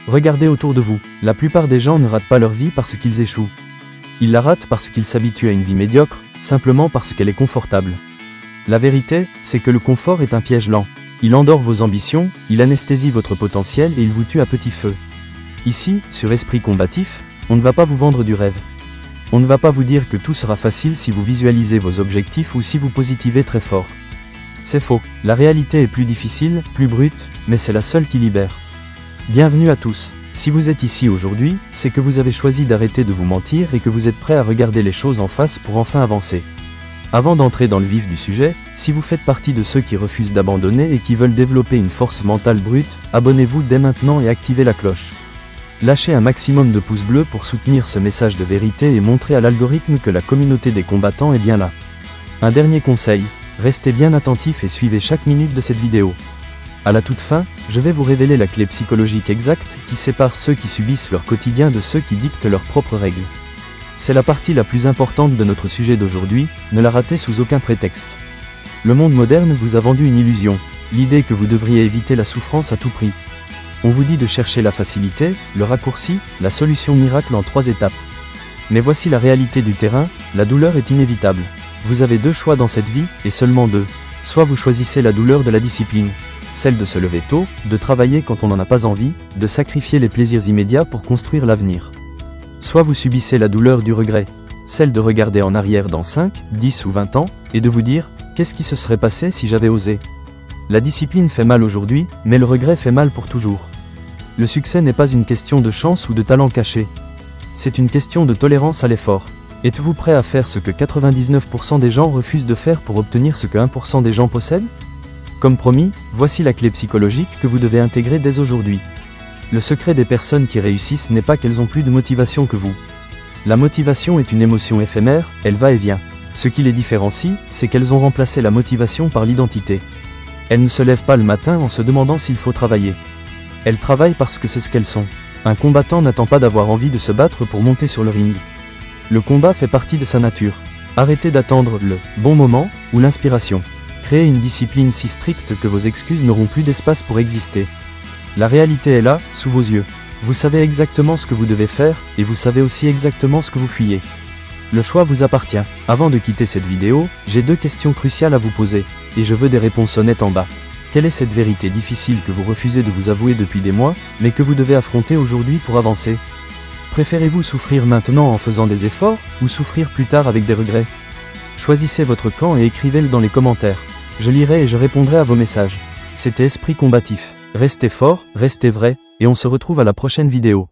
Regardez autour de vous, la plupart des gens ne ratent pas leur vie parce qu'ils échouent. Ils la ratent parce qu'ils s'habituent à une vie médiocre, simplement parce qu'elle est confortable. La vérité, c'est que le confort est un piège lent. Il endort vos ambitions, il anesthésie votre potentiel et il vous tue à petit feu. Ici, sur Esprit Combatif, on ne va pas vous vendre du rêve. On ne va pas vous dire que tout sera facile si vous visualisez vos objectifs ou si vous positivez très fort. C'est faux, la réalité est plus difficile, plus brute, mais c'est la seule qui libère. Bienvenue à tous. Si vous êtes ici aujourd'hui, c'est que vous avez choisi d'arrêter de vous mentir et que vous êtes prêt à regarder les choses en face pour enfin avancer. Avant d'entrer dans le vif du sujet, si vous faites partie de ceux qui refusent d'abandonner et qui veulent développer une force mentale brute, abonnez-vous dès maintenant et activez la cloche. Lâchez un maximum de pouces bleus pour soutenir ce message de vérité et montrer à l'algorithme que la communauté des combattants est bien là. Un dernier conseil, restez bien attentifs et suivez chaque minute de cette vidéo. À la toute fin, je vais vous révéler la clé psychologique exacte qui sépare ceux qui subissent leur quotidien de ceux qui dictent leurs propres règles. C'est la partie la plus importante de notre sujet d'aujourd'hui, ne la ratez sous aucun prétexte. Le monde moderne vous a vendu une illusion, l'idée que vous devriez éviter la souffrance à tout prix. On vous dit de chercher la facilité, le raccourci, la solution miracle en 3 étapes. Mais voici la réalité du terrain, la douleur est inévitable. Vous avez 2 choix dans cette vie, et seulement 2. Soit vous choisissez la douleur de la discipline, celle de se lever tôt, de travailler quand on n'en a pas envie, de sacrifier les plaisirs immédiats pour construire l'avenir. Soit vous subissez la douleur du regret, celle de regarder en arrière dans 5, 10 ou 20 ans, et de vous dire « Qu'est-ce qui se serait passé si j'avais osé ?» La discipline fait mal aujourd'hui, mais le regret fait mal pour toujours. Le succès n'est pas une question de chance ou de talent caché. C'est une question de tolérance à l'effort. Êtes-vous prêt à faire ce que 99% des gens refusent de faire pour obtenir ce que 1% des gens possèdent? Comme promis, voici la clé psychologique que vous devez intégrer dès aujourd'hui. Le secret des personnes qui réussissent n'est pas qu'elles ont plus de motivation que vous. La motivation est une émotion éphémère, elle va et vient. Ce qui les différencie, c'est qu'elles ont remplacé la motivation par l'identité. Elles ne se lèvent pas le matin en se demandant s'il faut travailler. Elles travaillent parce que c'est ce qu'elles sont. Un combattant n'attend pas d'avoir envie de se battre pour monter sur le ring. Le combat fait partie de sa nature. Arrêtez d'attendre le bon moment ou l'inspiration. Créez une discipline si stricte que vos excuses n'auront plus d'espace pour exister. La réalité est là, sous vos yeux. Vous savez exactement ce que vous devez faire, et vous savez aussi exactement ce que vous fuyez. Le choix vous appartient. Avant de quitter cette vidéo, j'ai 2 questions cruciales à vous poser, et je veux des réponses honnêtes en bas. Quelle est cette vérité difficile que vous refusez de vous avouer depuis des mois, mais que vous devez affronter aujourd'hui pour avancer? Préférez-vous souffrir maintenant en faisant des efforts, ou souffrir plus tard avec des regrets? Choisissez votre camp et écrivez-le dans les commentaires. Je lirai et je répondrai à vos messages. C'était Esprit Combatif. Restez fort, restez vrai, et on se retrouve à la prochaine vidéo.